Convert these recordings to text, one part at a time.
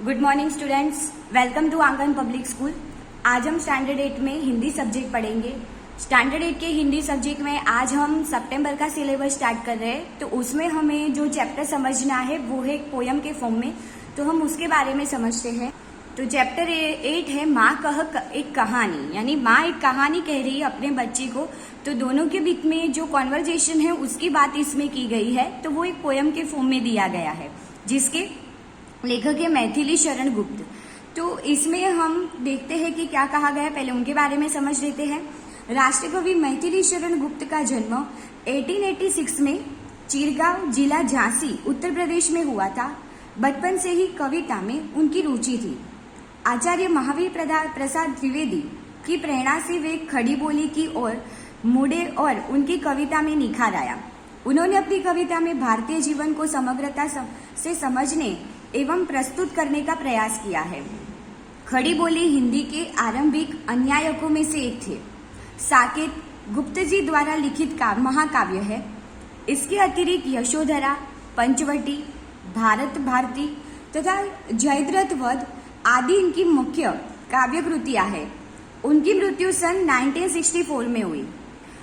Good morning students, welcome to Aangan public school. आज हम standard 8 में हिंदी सब्जेक्ट पढ़ेंगे। स्टैंडर्ड 8 के हिंदी सब्जेक्ट में आज हम सितंबर का सिलेबस स्टार्ट कर रहे हैं। तो उसमें हमें जो चैप्टर समझना है वो है एक पोयम के फॉर्म में, तो हम उसके बारे में समझते हैं। तो चैप्टर 8 है माँ कह एक कहानी, यानी माँ एक कहानी कह रही है अपने बच्चे को। तो दोनों के बीच में जो कॉन्वर्जेशन है उसकी बात इसमें की गई है। तो वो एक पोयम के फॉर्म में दिया गया है जिसके लेखक है मैथिली शरण गुप्त। तो इसमें हम देखते हैं कि क्या कहा गया है, पहले उनके बारे में समझ लेते हैं। राष्ट्रकवि मैथिली शरण गुप्त का जन्म 1886 में चिरगांव जिला झांसी उत्तर प्रदेश में हुआ था। बचपन से ही कविता में उनकी रुचि थी। आचार्य महावीर प्रसाद द्विवेदी की प्रेरणा से वे खड़ी बोली की ओर मुड़े और उनकी कविता में निखार आया। उन्होंने अपनी कविता में भारतीय जीवन को समग्रता से समझने एवं प्रस्तुत करने का प्रयास किया है। खड़ी बोली हिंदी के आरंभिक अन्यायकों में से एक थे। साकेत गुप्त जी द्वारा लिखित महाकाव्य है। इसके अतिरिक्त यशोधरा, पंचवटी, भारत भारती तथा जयद्रथ वध आदि इनकी मुख्य काव्य कृतियां है। उनकी मृत्यु सन 1964 में हुई।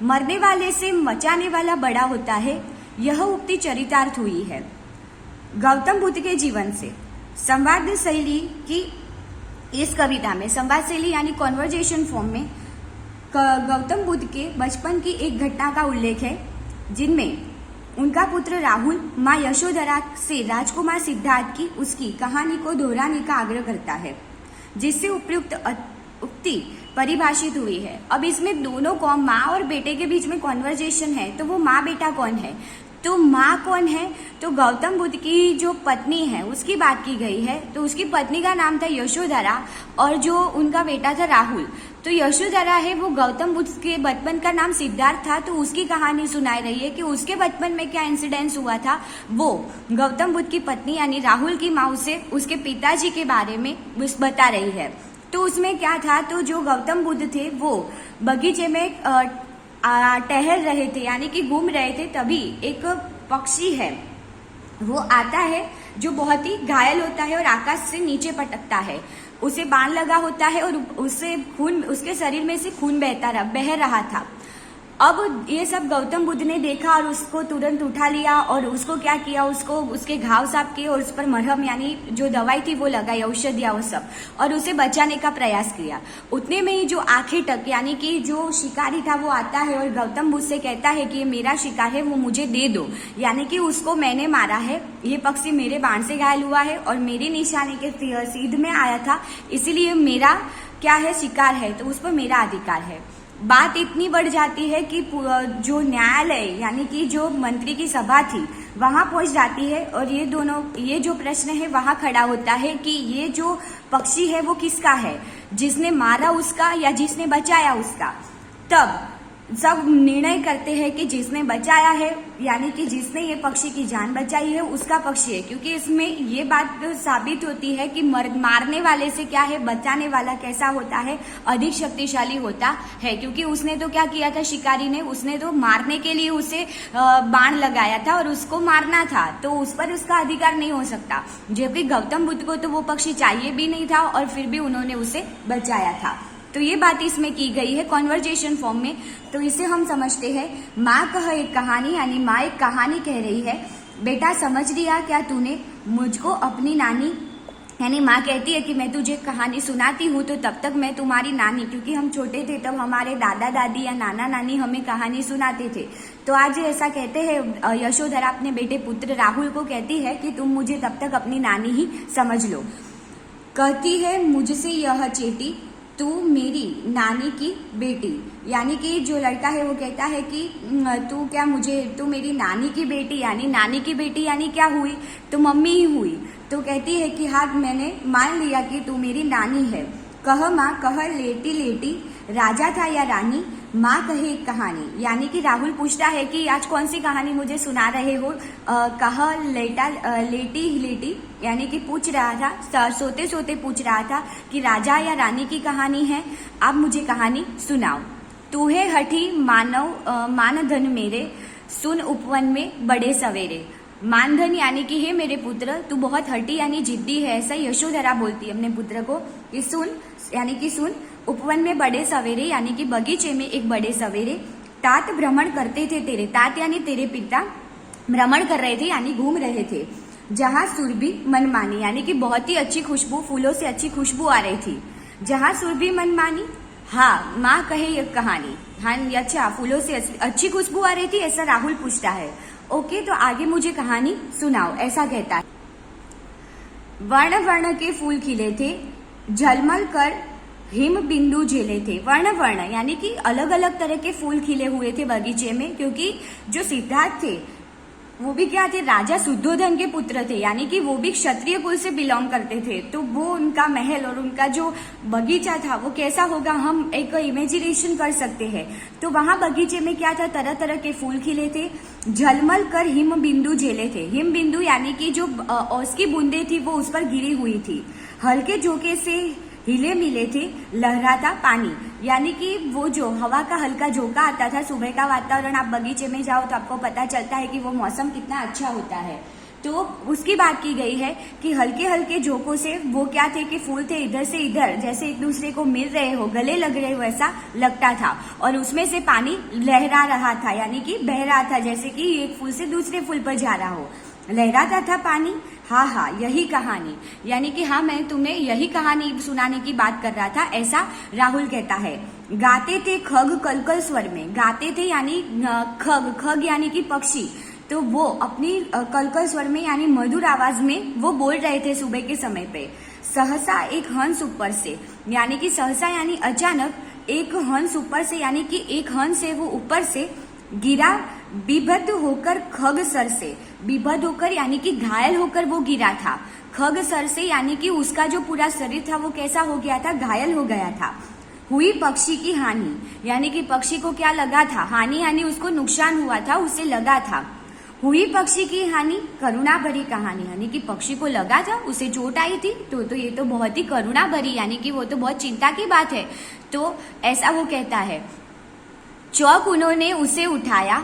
मरने वाले से मचाने वाला बड़ा होता है, यह उक्ति चरितार्थ हुई है। गौतम बुद्ध के जीवन से संवाद शैली की इस कविता में, संवाद शैली यानी कॉन्वर्जेशन फॉर्म में, गौतम बुद्ध के बचपन की एक घटना का उल्लेख है जिनमें उनका पुत्र राहुल माँ यशोधरा से राजकुमार सिद्धार्थ की उसकी कहानी को दोहराने का आग्रह करता है, जिससे उपयुक्त उक्ति परिभाषित हुई है। अब इसमें दोनों को, माँ और बेटे के बीच में कॉन्वर्जेशन है, तो वो माँ बेटा कौन है? तो माँ कौन है? तो गौतम बुद्ध की जो पत्नी है उसकी बात की गई है। तो उसकी पत्नी का नाम था यशोधरा और जो उनका बेटा था राहुल। तो यशोधरा है वो गौतम बुद्ध के बचपन का नाम सिद्धार्थ था, तो उसकी कहानी सुनाई रही है कि उसके बचपन में क्या इंसिडेंस हुआ था। वो गौतम बुद्ध की पत्नी यानी राहुल की माँ उसे उसके पिताजी के बारे में बता रही है। तो उसमें क्या था, तो जो गौतम बुद्ध थे वो बगीचे में टहल रहे थे, यानी कि घूम रहे थे, तभी एक पक्षी है वो आता है जो बहुत ही घायल होता है और आकाश से नीचे पटकता है। उसे बाण लगा होता है और उससे खून, उसके शरीर में से खून बह रहा था। अब ये सब गौतम बुद्ध ने देखा और उसको तुरंत उठा लिया और उसको क्या किया, उसको उसके घाव साफ किए और उस पर मरहम यानी जो दवाई थी वो लगाई, औषधियाँ वो सब, और उसे बचाने का प्रयास किया। उतने में ही जो आखेटक यानी कि जो शिकारी था वो आता है और गौतम बुद्ध से कहता है कि ये मेरा शिकार है, वो मुझे दे दो, यानी कि उसको मैंने मारा है, ये पक्षी मेरे बाण से घायल हुआ है और मेरी निशाने के सीध में आया था, इसीलिए मेरा क्या है, शिकार है, तो उस पर मेरा अधिकार है। बात इतनी बढ़ जाती है कि जो न्यायालय यानी कि जो मंत्री की सभा थी वहां पहुंच जाती है और ये जो प्रश्न है वहां खड़ा होता है कि ये जो पक्षी है वो किसका है, जिसने मारा उसका या जिसने बचाया उसका। तब सब निर्णय करते हैं कि जिसने बचाया है यानी कि जिसने ये पक्षी की जान बचाई है उसका पक्षी है, क्योंकि इसमें ये बात साबित होती है कि मारने वाले से क्या है, बचाने वाला कैसा होता है, अधिक शक्तिशाली होता है। क्योंकि उसने तो क्या किया था, शिकारी ने, उसने तो मारने के लिए उसे बाण लगाया था और उसको मारना था, तो उस पर उसका अधिकार नहीं हो सकता। जबकि गौतम बुद्ध को तो वो पक्षी चाहिए भी नहीं था और फिर भी उन्होंने उसे बचाया था। तो ये बात इसमें की गई है कॉन्वर्जेशन फॉर्म में। तो इसे हम समझते हैं माँ कह एक कहानी, यानी माँ एक कहानी कह रही है। बेटा समझ लिया क्या तूने मुझको अपनी नानी, यानी माँ कहती है कि मैं तुझे कहानी सुनाती हूँ तो तब तक मैं तुम्हारी नानी, क्योंकि हम छोटे थे तब हमारे दादा दादी या नाना नानी हमें कहानी सुनाते थे। तो आज ऐसा कहते हैं यशोधरा अपने बेटे पुत्र राहुल को कहती है कि तुम मुझे तब तक अपनी नानी ही समझ लो। कहती है मुझसे यह चेटी तू मेरी नानी की बेटी, यानी कि जो लड़का है वो कहता है कि तू मेरी नानी की बेटी, यानी नानी की बेटी यानी क्या हुई, तो मम्मी ही हुई। तो कहती है कि हाँ मैंने मान लिया कि तू मेरी नानी है। कह माँ कह लेटी लेटी राजा था या रानी, माँ कहे एक कहानी, यानी कि राहुल पूछता है कि आज कौन सी कहानी मुझे सुना रहे हो। कह लेटी लेटी यानी कि पूछ रहा था, सोते सोते पूछ रहा था कि राजा या रानी की कहानी है, आप मुझे कहानी सुनाओ। तू है हठी मानधन मेरे, सुन उपवन में बड़े सवेरे। मानधन यानी कि हे मेरे पुत्र तू बहुत हठी यानी जिद्दी है, ऐसा यशोधरा बोलती है अपने पुत्र को कि सुन यानी कि सुन। उपवन में बड़े सवेरे यानी कि बगीचे में एक बड़े सवेरे तात भ्रमण करते थे तेरे, तात यानी तेरे पिता भ्रमण कर रहे थे यानी घूम रहे थे। जहां सुरभि मनमानी यानी कि बहुत ही अच्छी खुशबू, फूलों से अच्छी खुशबू आ रही थी। जहां सुरभि मनमानी, हाँ माँ कहे ये कहानी, हाँ अच्छा फूलों से अच्छी खुशबू आ रही थी ऐसा राहुल पूछता है। ओके तो आगे मुझे कहानी सुनाओ, ऐसा कहता है। वर्ण वर्ण के फूल खिले थे, झलमल कर हिम बिंदु झेले थे। वर्ण वर्ण यानी कि अलग अलग तरह के फूल खिले हुए थे बगीचे में, क्योंकि जो सिद्धार्थ थे वो भी क्या थे, राजा शुद्धोधन के पुत्र थे, यानी कि वो भी क्षत्रिय कुल से बिलोंग करते थे। तो वो उनका महल और उनका जो बगीचा था वो कैसा होगा हम एक इमेजिनेशन कर सकते हैं। तो वहां बगीचे में क्या था, तरह तरह के फूल खिले थे। झलमल कर हिम बिंदु झेले थे, हिम बिंदु यानी कि जो ओस की बूंदे थी वो उस पर गिरी हुई थी। हल्के झोंके से हिले मिले थे लहराता पानी, यानी कि वो जो हवा का हल्का झोंका आता था। सुबह का वातावरण आप बगीचे में जाओ तो आपको पता चलता है कि वो मौसम कितना अच्छा होता है। तो उसकी बात की गई है कि हल्के हल्के झोंकों से वो क्या थे कि फूल थे इधर से इधर, जैसे एक दूसरे को मिल रहे हो, गले लग रहे हो ऐसा लगता था। और उसमें से पानी लहरा रहा था यानी कि बह रहा था, जैसे कि एक फूल से दूसरे फूल पर जा रहा हो, लहराता था पानी। हाँ हाँ यही कहानी, यानी कि हाँ मैं तुम्हें यही कहानी सुनाने की बात कर रहा था, ऐसा राहुल कहता है। गाते थे खग कलकल स्वर में, गाते थे यानी खग, खग यानी कि पक्षी, तो वो अपनी कलकल स्वर में यानी मधुर आवाज में वो बोल रहे थे सुबह के समय पे। सहसा एक हंस ऊपर से, यानी कि सहसा यानी अचानक एक हंस ऊपर से, यानी कि एक हंस है वो ऊपर से गिरा, विभद्र होकर खग सर से, विभद्र होकर यानी कि घायल होकर वो गिरा था। खग सर से यानी कि उसका जो पूरा शरीर था वो कैसा हो गया था, घायल हो गया था। हुई पक्षी की हानि, यानी कि पक्षी को क्या लगा था, हानि यानी उसको नुकसान हुआ था, उसे लगा था। हुई पक्षी की हानि करुणा भरी कहानी, यानी कि पक्षी को लगा था, उसे चोट आई थी, तो ये तो बहुत ही करुणा भरी, यानी कि वो तो बहुत चिंता की बात है। तो ऐसा वो कहता है। चौक उन्होंने उसे उठाया,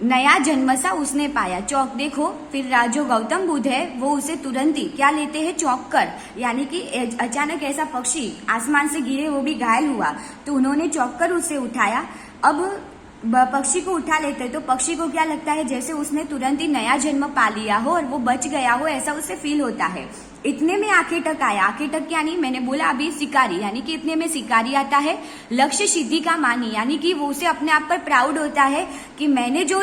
नया जन्म सा उसने पाया। चौक देखो, फिर जो गौतम बुद्ध है वो उसे तुरंत ही क्या लेते हैं, चौक कर, यानी कि अचानक ऐसा पक्षी आसमान से गिरे, वो भी घायल हुआ, तो उन्होंने चौक कर उसे उठाया। अब पक्षी को उठा लेते तो पक्षी को क्या लगता है, जैसे उसने तुरंत ही नया जन्म पा लिया हो और वो बच गया हो, ऐसा उसे फील होता है। इतने में आंखें टक आया, आंखें टक यानी मैंने बोला अभी शिकारी, यानी कि इतने में शिकारी आता है। लक्ष्य सिद्धि का मानी, यानी कि वो उसे अपने आप पर प्राउड होता है कि मैंने जो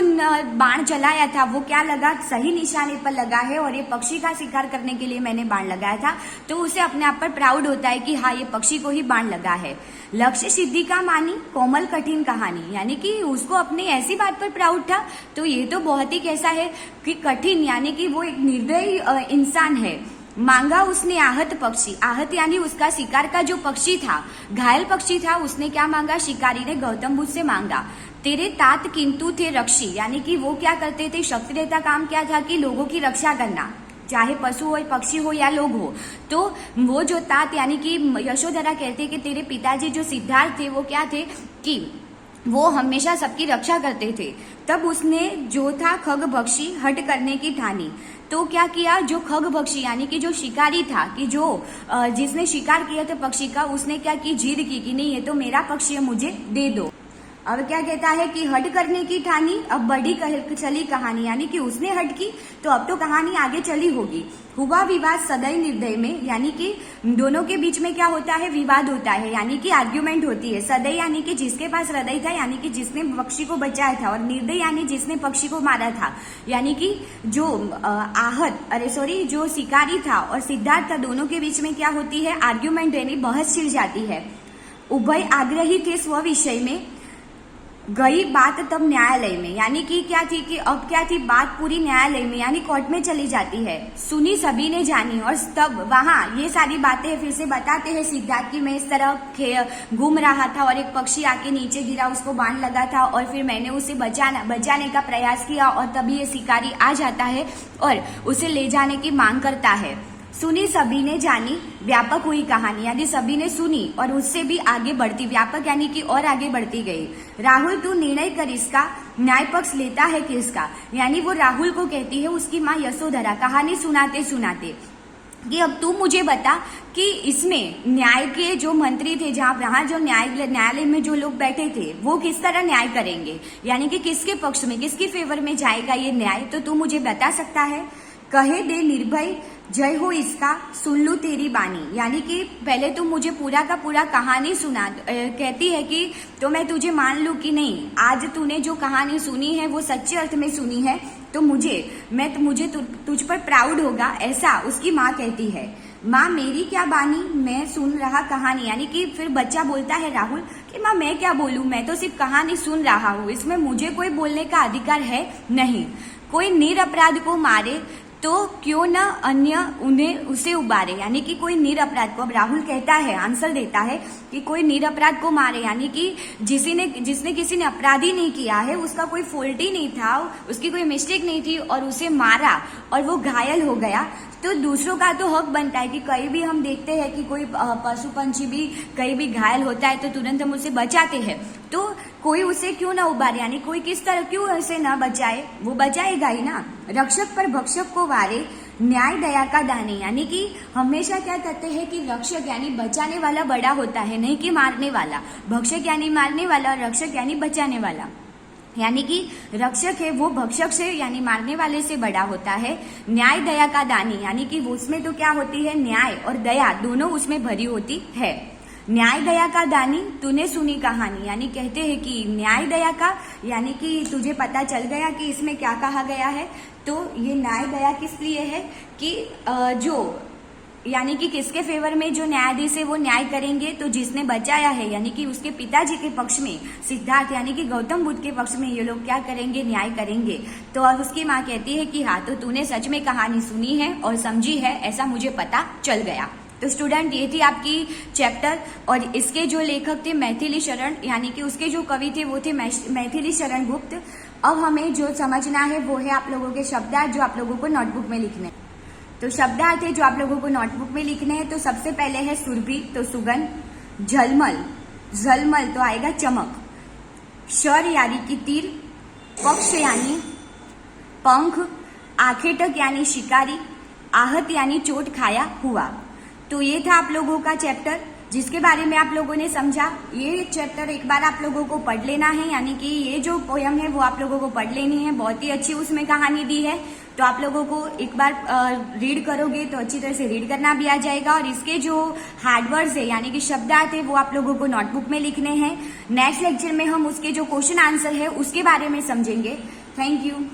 बाण चलाया था वो क्या लगा, सही निशाने पर लगा है और ये पक्षी का शिकार करने के लिए मैंने बाण लगाया था। तो उसे अपने आप पर प्राउड होता है कि हाँ ये पक्षी को ही बाण लगा है। लक्ष्य सिद्धि का मानी कोमल कठिन कहानी, यानी कि उसको अपनी ऐसी बात पर प्राउड था, तो ये तो बहुत ही कैसा है कि कठिन, यानी कि वो एक निर्दयी इंसान है। मांगा उसने आहत पक्षी, आहत यानी उसका शिकार का जो पक्षी था, घायल पक्षी था, उसने क्या मांगा, शिकारी ने गौतम बुद्ध से मांगा। तेरे तात किंतु थे रक्षी, यानी कि वो क्या करते थे, क्षत्रिय का काम क्या था कि लोगों की रक्षा करना, चाहे पशु हो, पक्षी हो या लोग हो। तो वो जो तात यानी कि यशोधरा कहते कि तेरे पिताजी जो सिद्धार्थ थे वो क्या थे कि वो हमेशा सबकी रक्षा करते थे। तब उसने जो था खग बख्शी हट करने की ठानी, तो क्या किया, जो खग बख्शी यानी कि जो शिकारी था, कि जो जिसने शिकार किया था पक्षी का, उसने क्या की, जिद की कि नहीं ये तो मेरा पक्षी है, मुझे दे दो। अब क्या कहता है कि हट करने की ठानी, अब बड़ी चली कहानी, यानी कि उसने हट की तो अब तो कहानी आगे चली होगी। हुआ विवाद सदैव निर्दय में, यानी कि दोनों के बीच में क्या होता है, विवाद होता है, यानी कि आर्ग्यूमेंट होती है। सदैव यानी कि जिसके पास हृदय था, यानी कि जिसने पक्षी को बचाया था, और निर्दय यानी जिसने पक्षी को मारा था, यानी कि जो जो शिकारी था और सिद्धार्थ था, दोनों के बीच में क्या होती है, आर्ग्यूमेंट यानी बहस छिड़ जाती है। उभय आग्रही थे स्व विषय में, गई बात तब न्यायालय में, यानी कि क्या थी कि अब क्या थी, बात पूरी न्यायालय में यानी कोर्ट में चली जाती है। सुनी सभी ने जानी, और तब वहां ये सारी बातें फिर से बताते हैं सिद्धार्थ की मैं इस तरह घूम रहा था और एक पक्षी आके नीचे गिरा, उसको बाण लगा था और फिर मैंने उसे बचाने का प्रयास किया और तभी ये शिकारी आ जाता है और उसे ले जाने की मांग करता है। सुनी सभी ने जानी, व्यापक हुई कहानी, यानी सभी ने सुनी और उससे भी आगे बढ़ती, व्यापक यानी कि और आगे बढ़ती गई। राहुल तू निर्णय कर इसका, न्याय पक्ष लेता है किसका, यानी वो राहुल को कहती है उसकी माँ यशोधरा कहानी सुनाते सुनाते कि अब तू मुझे बता कि इसमें न्याय के जो मंत्री थे, वहां जो न्यायालय में जो लोग बैठे थे वो किस तरह न्याय करेंगे, यानी कि किसके पक्ष में, किसके फेवर में जाएगा ये न्याय, तो तू मुझे बता सकता है। कहे दे निर्भय जय हो इसका, सुन लू तेरी बानी, यानी कि पहले तू मुझे पूरा का पूरा कहानी सुना, कहती है कि तो मैं तुझे मान लूं कि नहीं, आज तूने जो कहानी सुनी है वो सच्चे अर्थ में सुनी है, तो मुझे तुझ पर प्राउड होगा, ऐसा उसकी माँ कहती है। माँ मेरी क्या बानी, मैं सुन रहा कहानी, यानी कि फिर बच्चा बोलता है राहुल कि माँ मैं क्या बोलूं, मैं तो सिर्फ कहानी सुन रहा हूँ, इसमें मुझे कोई बोलने का अधिकार है नहीं। कोई निरपराध को मारे तो क्यों न अन्य उन्हें उसे उबारे, यानी कि कोई निरपराध को, अब राहुल कहता है, आंसर देता है कि कोई निरपराध को मारे, यानी कि जिसने किसी ने अपराध ही नहीं किया है, उसका कोई फॉल्ट ही नहीं था, उसकी कोई मिस्टेक नहीं थी और उसे मारा और वो घायल हो गया, तो दूसरों का तो हक बनता है कि कहीं भी हम देखते हैं कि कोई पशु पंछी भी कहीं भी घायल होता है तो तुरंत हम उसे बचाते हैं, तो कोई उसे क्यों ना उबारे, यानी कोई किस तरह क्यों उसे ना बचाए, वो बचाएगा ही ना। रक्षक पर भक्षक को वारे, न्याय दया का दानी, यानी कि हमेशा क्या कहते हैं कि रक्षक यानी बचाने वाला बड़ा होता है, नहीं कि मारने वाला, भक्षक यानी मारने वाला और रक्षक यानी बचाने वाला, यानी कि रक्षक है वो भक्षक से यानी मारने वाले से बड़ा होता है। न्याय दया का दानी, यानी कि उसमें तो क्या होती है, न्याय और दया दोनों उसमें भरी होती है। न्याय दया का दानी तूने सुनी कहानी, यानी कहते हैं कि न्याय दया का, यानी कि तुझे पता चल गया कि इसमें क्या कहा गया है, तो ये न्याय दया किस लिए है कि जो यानी कि किसके फेवर में जो न्यायाधीश है वो न्याय करेंगे, तो जिसने बचाया है यानी कि उसके पिताजी के पक्ष में सिद्धार्थ यानी कि गौतम बुद्ध के पक्ष में ये लोग क्या करेंगे, न्याय करेंगे। तो अब उसकी माँ कहती है कि हाँ, तो तूने सच में कहानी सुनी है और समझी है, ऐसा मुझे पता चल गया। तो स्टूडेंट ये थी आपकी चैप्टर, और इसके जो लेखक थे मैथिली शरण, यानी कि उसके जो कवि थे वो थे मैथिली शरण गुप्त। अब हमें जो समझना है वो है आप लोगों के शब्दार्थ, जो आप लोगों को नोटबुक में लिखने हैं। तो शब्दार्थ है जो आप लोगों को नोटबुक में लिखने हैं। तो सबसे पहले है सुरभि, तो सुगंध, झलमल, झलमल तो आएगा चमक, शर यानी कि तीर, पक्ष यानी पंख, आखेटक यानी शिकारी, आहत यानी चोट खाया हुआ। तो ये था आप लोगों का चैप्टर जिसके बारे में आप लोगों ने समझा। ये चैप्टर एक बार आप लोगों को पढ़ लेना है, यानी कि ये जो पोयम है वो आप लोगों को पढ़ लेनी है। बहुत ही अच्छी उसमें कहानी दी है, तो आप लोगों को एक बार रीड करोगे तो अच्छी तरह से रीड करना भी आ जाएगा। और इसके जो हार्डवर्ड्स है यानी कि शब्दार्थ है वो आप लोगों को नोटबुक में लिखने हैं। नेक्स्ट लेक्चर में हम उसके जो क्वेश्चन आंसर है उसके बारे में समझेंगे। Thank you.